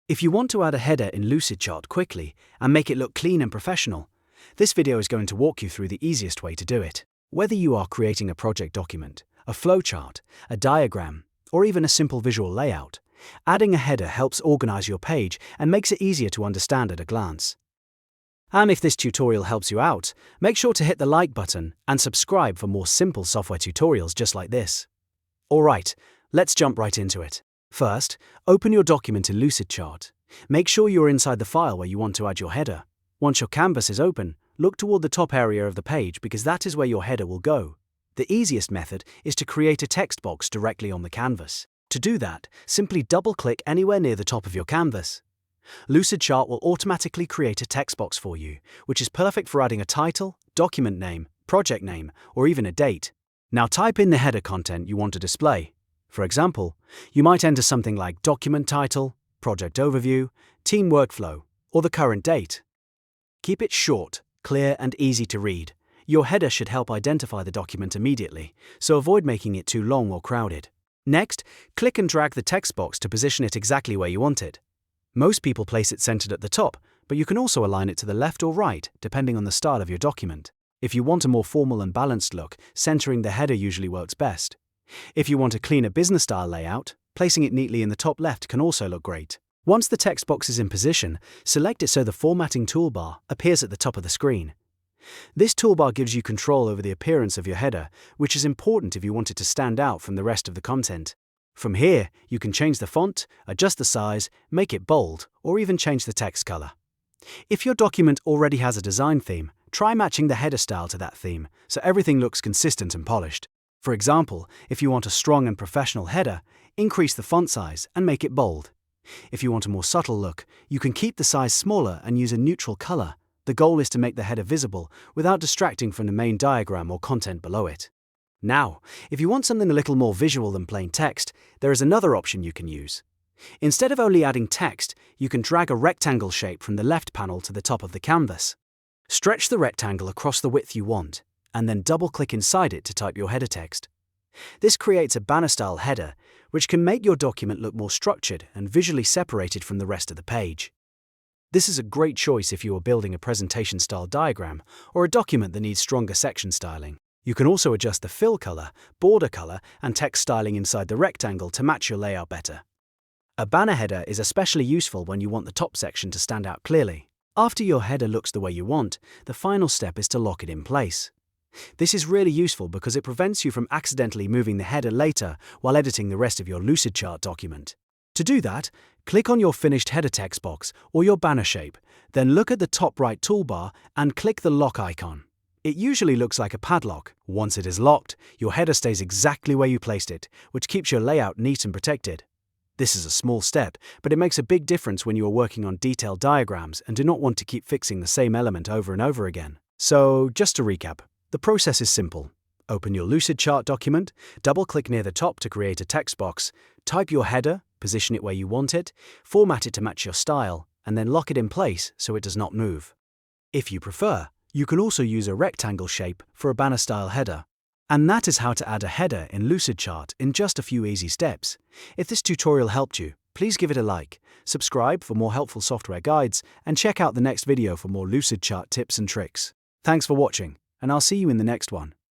If you want to add a header in Lucidchart quickly and make it look clean and professional, this video is going to walk you through the easiest way to do it. Whether you are creating a project document, a flowchart, a diagram, or even a simple visual layout, adding a header helps organize your page and makes it easier to understand at a glance. And if this tutorial helps you out, make sure to hit the like button and subscribe for more simple software tutorials just like this. Alright, let's jump right into it. First, open your document in Lucidchart. Make sure you're inside the file where you want to add your header. Once your canvas is open, look toward the top area of the page because that is where your header will go. The easiest method is to create a text box directly on the canvas. To do that, simply double-click anywhere near the top of your canvas. Lucidchart will automatically create a text box for you, which is perfect for adding a title, document name, project name, or even a date. Now type in the header content you want to display. For example, you might enter something like document title, project overview, team workflow, or the current date. Keep it short, clear, and easy to read. Your header should help identify the document immediately, so avoid making it too long or crowded. Next, click and drag the text box to position it exactly where you want it. Most people place it centered at the top, but you can also align it to the left or right, depending on the style of your document. If you want a more formal and balanced look, centering the header usually works best. If you want a cleaner business-style layout, placing it neatly in the top left can also look great. Once the text box is in position, select it so the formatting toolbar appears at the top of the screen. This toolbar gives you control over the appearance of your header, which is important if you want it to stand out from the rest of the content. From here, you can change the font, adjust the size, make it bold, or even change the text color. If your document already has a design theme, try matching the header style to that theme so everything looks consistent and polished. For example, if you want a strong and professional header, increase the font size and make it bold. If you want a more subtle look, you can keep the size smaller and use a neutral color. The goal is to make the header visible without distracting from the main diagram or content below it. Now, if you want something a little more visual than plain text, there is another option you can use. Instead of only adding text, you can drag a rectangle shape from the left panel to the top of the canvas. Stretch the rectangle across the width you want, and then double-click inside it to type your header text. This creates a banner-style header, which can make your document look more structured and visually separated from the rest of the page. This is a great choice if you are building a presentation-style diagram or a document that needs stronger section styling. You can also adjust the fill color, border color, and text styling inside the rectangle to match your layout better. A banner header is especially useful when you want the top section to stand out clearly. After your header looks the way you want, the final step is to lock it in place. This is really useful because it prevents you from accidentally moving the header later while editing the rest of your Lucidchart document. To do that, click on your finished header text box or your banner shape, then look at the top right toolbar and click the lock icon. It usually looks like a padlock. Once it is locked, your header stays exactly where you placed it, which keeps your layout neat and protected. This is a small step, but it makes a big difference when you are working on detailed diagrams and do not want to keep fixing the same element over and over again. So, just to recap, the process is simple. Open your Lucidchart document, double-click near the top to create a text box, type your header, position it where you want it, format it to match your style, and then lock it in place so it does not move. If you prefer, you can also use a rectangle shape for a banner-style header. And that is how to add a header in Lucidchart in just a few easy steps. If this tutorial helped you, please give it a like, subscribe for more helpful software guides, and check out the next video for more Lucidchart tips and tricks. Thanks for watching, and I'll see you in the next one.